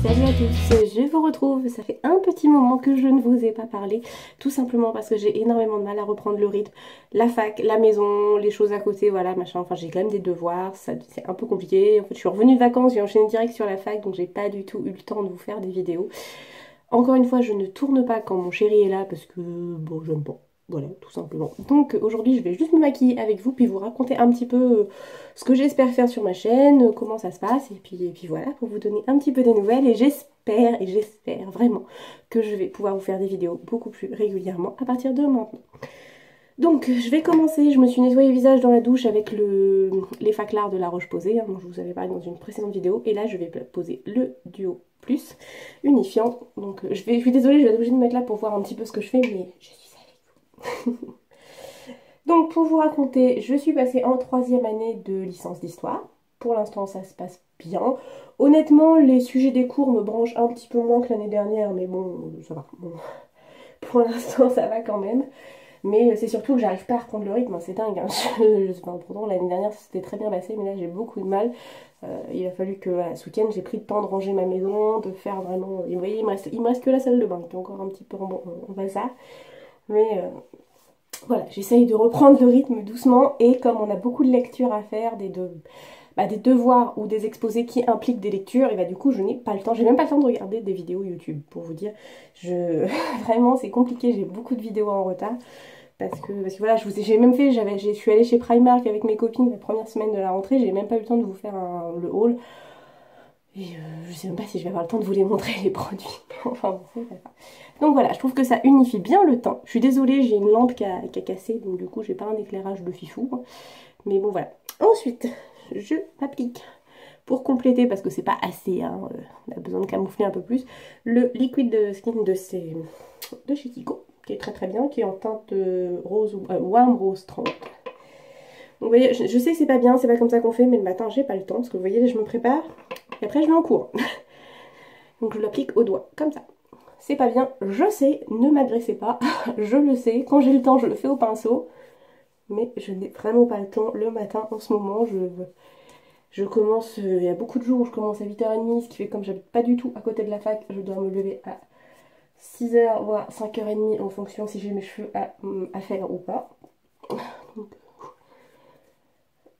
Salut à tous, je vous retrouve, ça fait un petit moment que je ne vous ai pas parlé, tout simplement parce que j'ai énormément de mal à reprendre le rythme, la fac, la maison, les choses à côté, voilà, machin, enfin j'ai quand même des devoirs, c'est un peu compliqué, en fait je suis revenue de vacances, j'ai enchaîné direct sur la fac, donc j'ai pas du tout eu le temps de vous faire des vidéos. Encore une fois, je ne tourne pas quand mon chéri est là parce que, bon, j'aime pas. Voilà, tout simplement. Donc aujourd'hui, je vais juste me maquiller avec vous, puis vous raconter un petit peu ce que j'espère faire sur ma chaîne, comment ça se passe, et puis voilà, pour vous donner un petit peu des nouvelles. Et j'espère vraiment que je vais pouvoir vous faire des vidéos beaucoup plus régulièrement à partir de maintenant. Donc je vais commencer, je me suis nettoyé le visage dans la douche avec les faclars de la Roche-Posay, hein, dont je vous avais parlé dans une précédente vidéo, et là je vais poser le Duo Plus unifiant. Donc je suis désolée, je vais être obligée de me mettre là pour voir un petit peu ce que je fais, mais je suis avec vous. Donc pour vous raconter, je suis passée en 3e année de licence d'histoire. Pour l'instant ça se passe bien. Honnêtement, les sujets des cours me branchent un petit peu moins que l'année dernière, mais bon, ça va. Bon. Pour l'instant ça va quand même. Mais c'est surtout que j'arrive pas à reprendre le rythme, hein, c'est dingue. Hein. Enfin, pourtant l'année dernière c'était très bien passé, mais là j'ai beaucoup de mal. Il a fallu que voilà, ce week-end j'ai pris le temps de ranger ma maison, de faire vraiment... Et vous voyez, il me reste que la salle de bain qui est encore un petit peu en bazar. Mais voilà, j'essaye de reprendre le rythme doucement. Et comme on a beaucoup de lectures à faire, des devoirs ou des exposés qui impliquent des lectures, et bah du coup je n'ai pas le temps, j'ai même pas le temps de regarder des vidéos YouTube pour vous dire. Vraiment c'est compliqué, j'ai beaucoup de vidéos en retard. Parce que voilà, j'ai même fait, je suis allée chez Primark avec mes copines la première semaine de la rentrée, j'ai même pas eu le temps de vous faire le haul. Et je sais même pas si je vais avoir le temps de vous les montrer les produits. Enfin bon, c'est pas grave. Donc voilà, je trouve que ça unifie bien le temps. Je suis désolée, j'ai une lampe qui a cassé, donc du coup j'ai pas un éclairage de fifou. Mais bon voilà. Ensuite, je m'applique pour compléter, parce que c'est pas assez, hein, on a besoin de camoufler un peu plus, le liquide de skin de chez Kiko, qui est très très bien, qui est en teinte rose, warm rose 30. Donc vous voyez, je sais que c'est pas bien, c'est pas comme ça qu'on fait, mais le matin j'ai pas le temps, parce que vous voyez, là, je me prépare, et après je vais en cours. Donc je l'applique au doigt, comme ça. C'est pas bien, je sais, ne m'agressez pas, je le sais, quand j'ai le temps je le fais au pinceau, mais je n'ai vraiment pas le temps le matin en ce moment, je commence, il y a beaucoup de jours où je commence à 8h30, ce qui fait que comme j'habite pas du tout à côté de la fac, je dois me lever à 6h, voire 5h30 en fonction si j'ai mes cheveux à faire ou pas.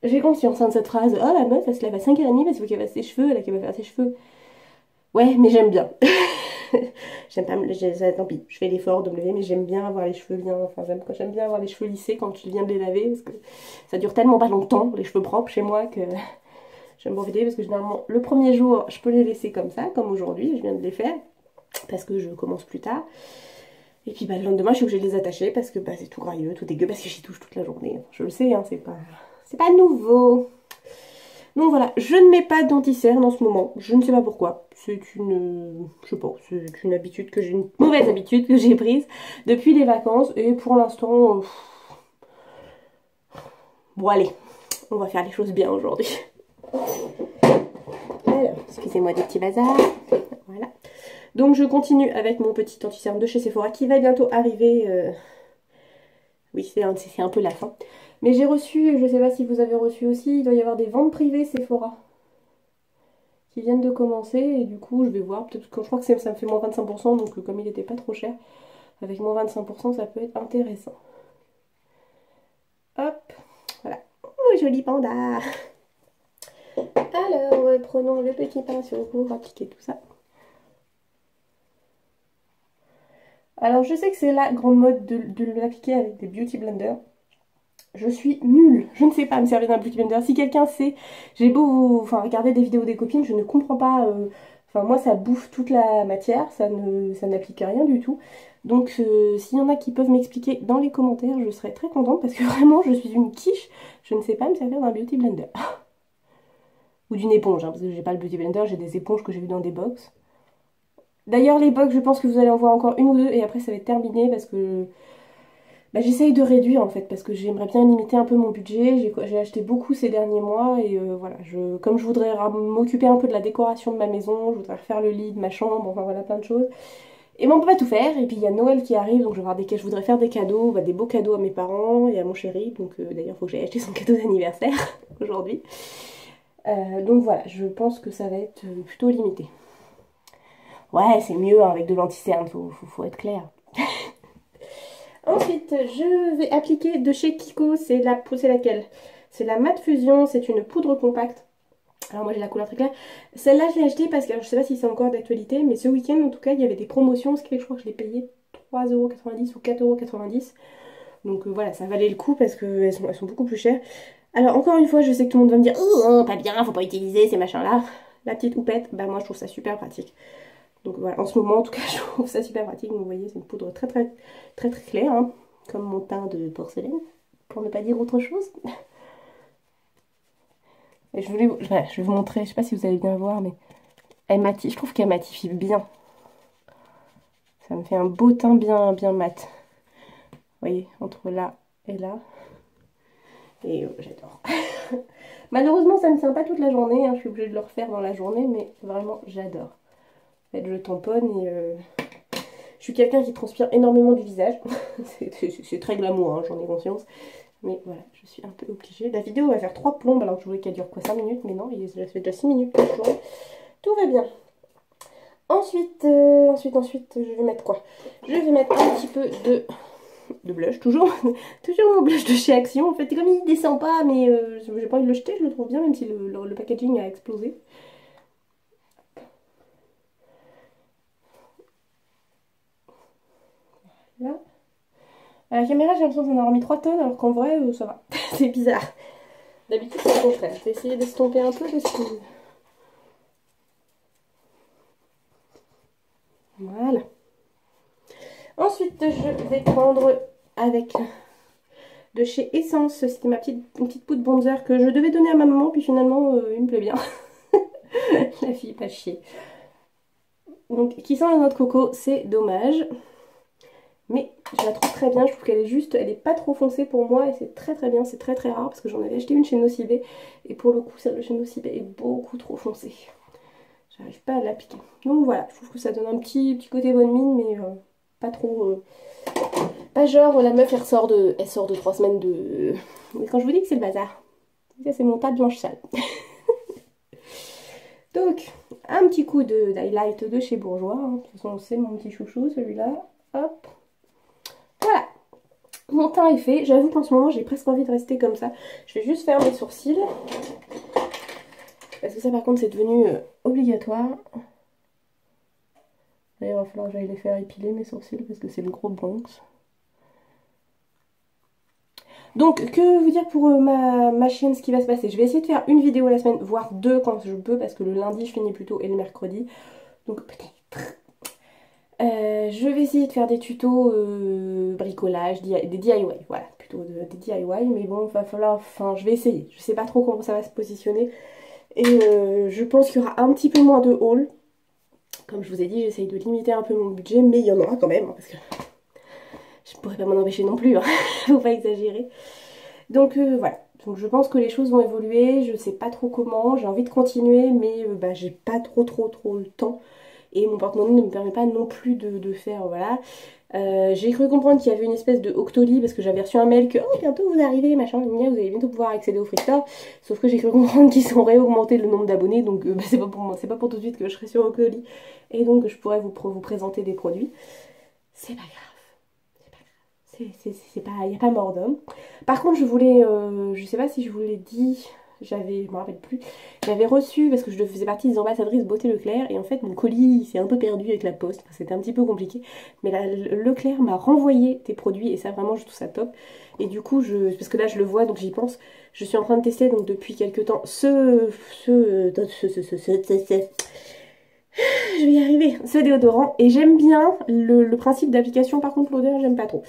J'ai conscience de cette phrase, oh la meuf elle se lève à 5h30 parce qu'il faut qu'elle fasse ses cheveux, elle va faire ses cheveux. Ouais, mais j'aime bien. J'aime pas, tant pis, je fais l'effort de me lever, mais j'aime bien avoir les cheveux bien, enfin j'aime bien avoir les cheveux lissés quand je viens de les laver, parce que ça dure tellement pas longtemps, les cheveux propres chez moi, que j'aime profiter, parce que généralement le premier jour je peux les laisser comme ça, comme aujourd'hui, je viens de les faire, parce que je commence plus tard. Et puis bah, le lendemain je suis obligée de les attacher, parce que bah, c'est tout grailleux, tout dégueu, parce que j'y touche toute la journée. Je le sais, hein, c'est pas nouveau. Donc voilà, je ne mets pas d'anti-cerne en ce moment, je ne sais pas pourquoi. C'est je sais pas, c'est une habitude que j'ai, une mauvaise habitude que j'ai prise depuis les vacances. Et pour l'instant, bon allez, on va faire les choses bien aujourd'hui. Alors, excusez-moi des petits bazars. Voilà. Donc je continue avec mon petit anti-cerne de chez Sephora qui va bientôt arriver. Oui, c'est un peu la fin. Mais j'ai reçu, je ne sais pas si vous avez reçu aussi, il doit y avoir des ventes privées Sephora qui viennent de commencer, et du coup je vais voir, peut-être que je crois que ça me fait moins 25%, donc comme il n'était pas trop cher, avec moins 25% ça peut être intéressant. Hop, voilà. Oh, joli panda. Alors, prenons le petit pinceau pour appliquer tout ça. Alors je sais que c'est la grande mode de l'appliquer avec des beauty blenders. Je suis nulle, je ne sais pas me servir d'un beauty blender. Si quelqu'un sait, j'ai beau regarder des vidéos des copines, je ne comprends pas. Enfin moi ça bouffe toute la matière, ça n'applique rien du tout. Donc s'il y en a qui peuvent m'expliquer dans les commentaires, je serais très contente parce que vraiment je suis une quiche, je ne sais pas me servir d'un beauty blender. Ou d'une éponge, hein, parce que j'ai pas le beauty blender, j'ai des éponges que j'ai vues dans des box. D'ailleurs les box je pense que vous allez en voir encore une ou deux et après ça va être terminé parce que... Bah, j'essaye de réduire en fait parce que j'aimerais bien limiter un peu mon budget. J'ai acheté beaucoup ces derniers mois et voilà, comme je voudrais m'occuper un peu de la décoration de ma maison, je voudrais refaire le lit de ma chambre, enfin voilà plein de choses. Et bon, on peut pas tout faire. Et puis il y a Noël qui arrive, donc je voudrais faire des cadeaux, des beaux cadeaux à mes parents et à mon chéri. Donc d'ailleurs, il faut que j'aille acheter son cadeau d'anniversaire aujourd'hui. Donc voilà, je pense que ça va être plutôt limité. Ouais, c'est mieux hein, avec de l'anti-cerne, faut être clair. Ensuite, je vais appliquer de chez Kiko, c'est laquelle? C'est la Matte Fusion, c'est une poudre compacte. Alors moi j'ai la couleur très claire. Celle-là je l'ai achetée parce que alors, je sais pas si c'est encore d'actualité, mais ce week-end en tout cas il y avait des promotions, ce qui fait que je crois que je l'ai payé 3,90 € ou 4,90 €. Donc voilà, ça valait le coup parce qu'elles sont beaucoup plus chères. Alors encore une fois, je sais que tout le monde va me dire oh, pas bien, faut pas utiliser ces machins-là. La petite houppette, bah moi je trouve ça super pratique. Donc voilà, en ce moment en tout cas je trouve ça super pratique. Donc, vous voyez, c'est une poudre très très très très claire, hein, comme mon teint de porcelaine, pour ne pas dire autre chose. Et voilà, je vais vous montrer, je sais pas si vous allez bien voir, mais je trouve qu'elle matifie bien. Ça me fait un beau teint bien, bien mat. Vous voyez, entre là et là. Et j'adore. Malheureusement, ça ne tient pas toute la journée, hein, je suis obligée de le refaire dans la journée, mais vraiment, j'adore. En fait, je tamponne et je suis quelqu'un qui transpire énormément du visage. C'est très glamour, hein, j'en ai conscience. Mais voilà, je suis un peu obligée. La vidéo va faire 3 plombes alors que je voulais qu'elle dure quoi 5 minutes, mais non, il fait déjà 6 minutes. Tout va bien. Ensuite, je vais mettre quoi? Je vais mettre un petit peu de blush, toujours. Toujours mon blush de chez Action. En fait, comme il descend pas, mais j'ai pas envie de le jeter, je le trouve bien, même si le packaging a explosé. Là. À la caméra, j'ai l'impression d'en avoir mis 3 tonnes, alors qu'en vrai, ça va. C'est bizarre. D'habitude, c'est le contraire. Je vais essayer d'estomper un peu parce que... Voilà. Ensuite, je vais prendre avec de chez Essence. C'était une petite poudre bronzer que je devais donner à ma maman, puis finalement, il me plaît bien. La fille, pas chier. Donc, qui sent la noix de coco, c'est dommage. Mais je la trouve très bien, je trouve qu'elle est juste, elle est pas trop foncée pour moi et c'est très très bien, c'est très très rare parce que j'en avais acheté une chez Nocibé et pour le coup celle de chez Nocibé est beaucoup trop foncée. J'arrive pas à l'appliquer. Donc voilà, je trouve que ça donne un petit côté bonne mine mais pas trop... pas genre la meuf elle sort de 3 semaines de... Mais quand je vous dis que c'est le bazar, ça c'est mon tas de linge sale. Donc un petit coup d'highlight de chez Bourjois, hein. De toute façon c'est mon petit chouchou celui-là, hop. Voilà, mon teint est fait. J'avoue qu'en ce moment, j'ai presque envie de rester comme ça. Je vais juste faire mes sourcils. Parce que ça, par contre, c'est devenu obligatoire. D'ailleurs, il va falloir que j'aille les faire épiler, mes sourcils, parce que c'est le gros Bronx. Donc, que vous dire pour ma chienne, ce qui va se passer? Je vais essayer de faire une vidéo la semaine, voire 2 quand je peux, parce que le lundi, je finis plus tôt et le mercredi. Donc, peut-être... je vais essayer de faire des tutos bricolage, des DIY, voilà, plutôt des DIY, mais bon, il va falloir, enfin, je vais essayer. Je sais pas trop comment ça va se positionner. Et je pense qu'il y aura un petit peu moins de haul. Comme je vous ai dit, j'essaye de limiter un peu mon budget, mais il y en aura quand même, hein, parce que je pourrais pas m'en empêcher non plus, hein. Faut pas exagérer. Donc voilà, donc je pense que les choses vont évoluer, je sais pas trop comment, j'ai envie de continuer, mais bah, j'ai pas trop le temps. Et mon porte-monnaie ne me permet pas non plus de faire, voilà. J'ai cru comprendre qu'il y avait une espèce de Octoly parce que j'avais reçu un mail que oh bientôt vous arrivez, machin, vous allez bientôt pouvoir accéder au Free Store. Sauf que j'ai cru comprendre qu'ils ont réaugmenté le nombre d'abonnés, donc bah, c'est pas pour moi, c'est pas pour tout de suite que je serai sur Octoly. Et donc je pourrais vous présenter des produits. C'est pas grave. C'est pas, y a pas mort d'homme. Par contre je voulais, je sais pas si je vous l'ai dit, je me rappelle plus, j'avais reçu, parce que je faisais partie des ambassadrices Beauté Leclerc, et en fait mon colis s'est un peu perdu avec la poste, enfin, c'était un petit peu compliqué, mais là, Leclerc m'a renvoyé tes produits, et ça vraiment je trouve ça top, et du coup, parce que là je le vois, donc j'y pense, je suis en train de tester donc depuis quelques temps je vais y arriver, ce déodorant, et j'aime bien le principe d'application, par contre l'odeur j'aime pas trop.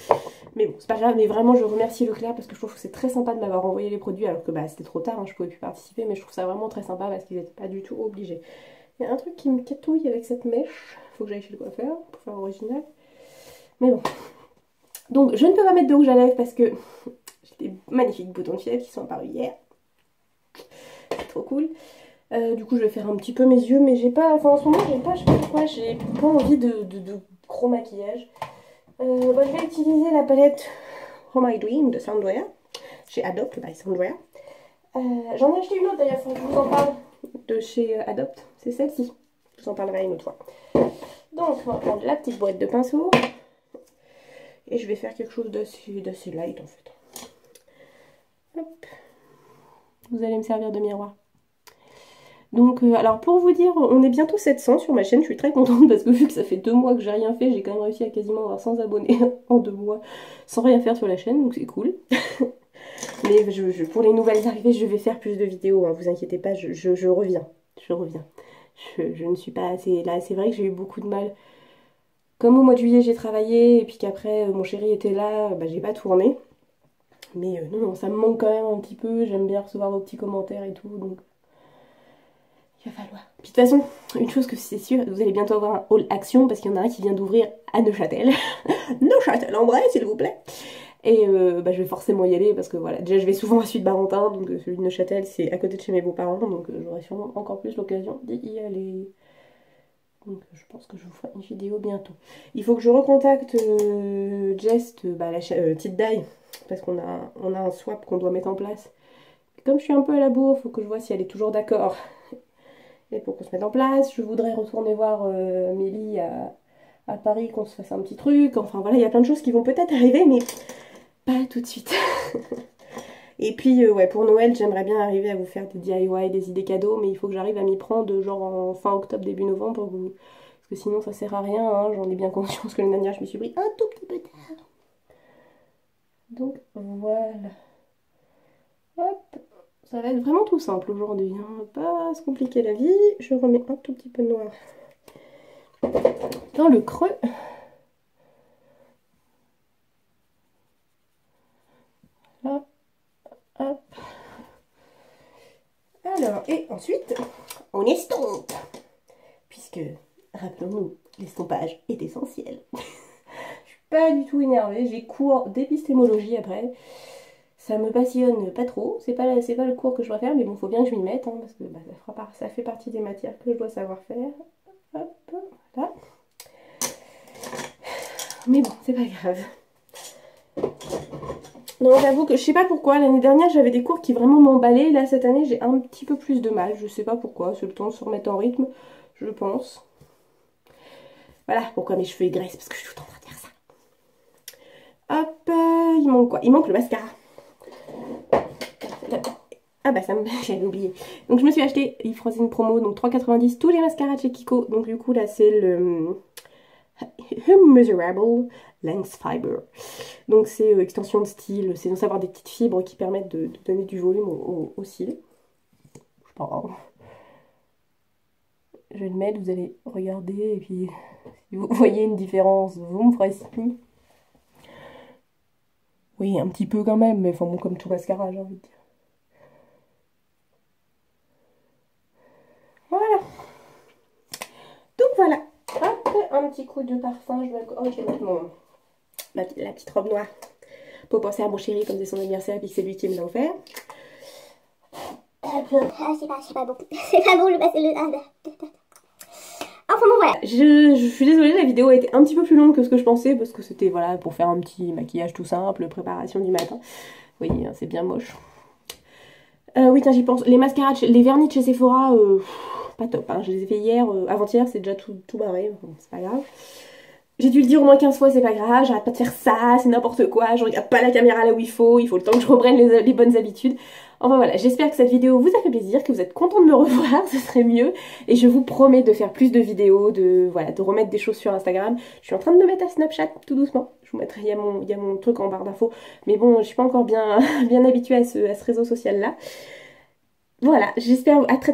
Mais bon, c'est pas grave, mais vraiment je remercie Leclerc parce que je trouve que c'est très sympa de m'avoir envoyé les produits alors que bah, c'était trop tard, hein, je pouvais plus participer, mais je trouve ça vraiment très sympa parce qu'ils n'étaient pas du tout obligés. Il y a un truc qui me catouille avec cette mèche, faut que j'aille chez le coiffeur pour faire original. Mais bon. Donc je ne peux pas mettre de rouge à lèvres parce que j'ai des magnifiques boutons de fièvre qui sont apparus hier. C'est trop cool. Du coup je vais faire un petit peu mes yeux, mais j'ai pas, enfin en ce moment j'ai pas, je sais pas pourquoi, j'ai pas envie de gros maquillage. Bah, je vais utiliser la palette Oh My Dream de Sandwear, chez Adopt by Sandwear. J'en ai acheté une autre d'ailleurs, faut que je vous en parle, de chez Adopt, c'est celle-ci. Je vous en parlerai une autre fois. Donc on va prendre la petite boîte de pinceau. Et je vais faire quelque chose d'assez light en fait. Hop. Vous allez me servir de miroir. Donc, alors pour vous dire, on est bientôt 700 sur ma chaîne. Je suis très contente parce que vu que ça fait 2 mois que j'ai rien fait, j'ai quand même réussi à quasiment avoir 100 abonnés en 2 mois sans rien faire sur la chaîne. Donc c'est cool. Mais pour les nouvelles arrivées, je vais faire plus de vidéos. Hein, vous inquiétez pas, je reviens. Je reviens. Je ne suis pas assez là. C'est vrai que j'ai eu beaucoup de mal. Comme au mois de juillet j'ai travaillé et puis qu'après mon chéri était là, bah, j'ai pas tourné. Mais non, ça me manque quand même un petit peu. J'aime bien recevoir vos petits commentaires et tout. Donc il va falloir. Puis de toute façon, une chose que c'est sûr, vous allez bientôt avoir un haul action parce qu'il y en a un qui vient d'ouvrir à Neuchâtel. Neuchâtel-en-Bray, s'il vous plaît. Et bah, je vais forcément y aller parce que voilà, déjà je vais souvent à Suite-Barentin, donc celui de Neuchâtel c'est à côté de chez mes beaux-parents, donc j'aurai sûrement encore plus l'occasion d'y aller. Donc je pense que je vous ferai une vidéo bientôt. Il faut que je recontacte Jest, bah, la petite Dai, parce qu'on a un swap qu'on doit mettre en place. Comme je suis un peu à la bourre, il faut que je vois si elle est toujours d'accord. Et pour qu'on se mette en place, je voudrais retourner voir Mélie à Paris, qu'on se fasse un petit truc. Enfin voilà, il y a plein de choses qui vont peut-être arriver, mais pas tout de suite. Et puis ouais, pour Noël, j'aimerais bien arriver à vous faire des DIY, des idées cadeaux, mais il faut que j'arrive à m'y prendre genre en fin octobre, début novembre, parce que sinon ça sert à rien, hein. J'en ai bien conscience que l'année dernière je me suis pris un tout petit peu tard. Donc voilà. Hop, ça va être vraiment tout simple aujourd'hui, hein. Pas se compliquer la vie. Je remets un tout petit peu de noir dans le creux. Là, hop. Alors, et ensuite, on estompe. Puisque, rappelons-nous, l'estompage est essentiel. Je suis pas du tout énervée. J'ai cours d'épistémologie après. Ça me passionne pas trop. C'est pas le cours que je dois faire, mais bon, faut bien que je m'y mette, hein, parce que bah, ça fait partie des matières que je dois savoir faire. Hop, voilà. Mais bon, c'est pas grave. Non, j'avoue que je sais pas pourquoi, l'année dernière j'avais des cours qui vraiment m'emballaient, là cette année j'ai un petit peu plus de mal, je sais pas pourquoi, c'est le temps de se remettre en rythme, je pense. Voilà pourquoi mes cheveux aigrissent, parce que je suis tout en train de faire ça. Hop, il manque quoi? Il manque le mascara. Ah bah ça j'avais oublié. Donc je me suis acheté, il faisait une promo, donc 3,90 tous les mascaras de chez Kiko, donc du coup là c'est le Miserable Lens Fiber. Donc c'est extension de style, c'est censé avoir des petites fibres qui permettent de donner du volume aux cils. Je sais pas. Je vais le mettre, vous allez regarder et puis si vous voyez une différence, vous me ferez signe. Oui, un petit peu quand même, mais enfin bon, comme tout mascara, j'ai envie de dire. Voilà. Donc voilà. Hop, un petit coup de parfum. Je vais mettre la petite robe noire pour penser à mon chéri comme c'est son anniversaire et puis que c'est lui qui me l'a offert. Ah, c'est pas bon. C'est pas bon, c'est le... Enfin bon, voilà. Je suis désolée, la vidéo a été un petit peu plus longue que ce que je pensais parce que c'était voilà pour faire un petit maquillage tout simple, préparation du matin. Oui, c'est bien moche. Oui, tiens, j'y pense. Les mascaras, les vernis de chez Sephora, pas top. Hein. Je les ai fait hier, avant-hier, c'est déjà tout barré. Bon, c'est pas grave. J'ai dû le dire au moins 15 fois, c'est pas grave, j'arrête pas de faire ça, c'est n'importe quoi, je regarde pas la caméra là où il faut le temps que je reprenne les bonnes habitudes. Enfin voilà, j'espère que cette vidéo vous a fait plaisir, que vous êtes content de me revoir, ce serait mieux. Et je vous promets de faire plus de vidéos, de remettre des choses sur Instagram. Je suis en train de me mettre à Snapchat tout doucement. Je vous mettrai, il y a mon truc en barre d'infos. Mais bon, je suis pas encore bien habituée à ce réseau social là. Voilà, j'espère à très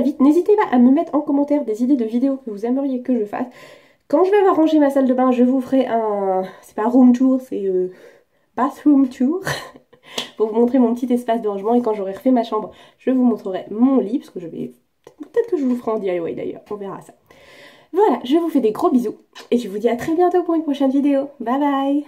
vite. N'hésitez pas à me mettre en commentaire des idées de vidéos que vous aimeriez que je fasse. Quand je vais avoir rangé ma salle de bain, je vous ferai un... C'est pas room tour, c'est bathroom tour. Pour vous montrer mon petit espace de rangement. Et quand j'aurai refait ma chambre, je vous montrerai mon lit. Parce que je vais... Peut-être que je vous ferai en DIY d'ailleurs, on verra ça. Voilà, je vous fais des gros bisous. Et je vous dis à très bientôt pour une prochaine vidéo. Bye bye!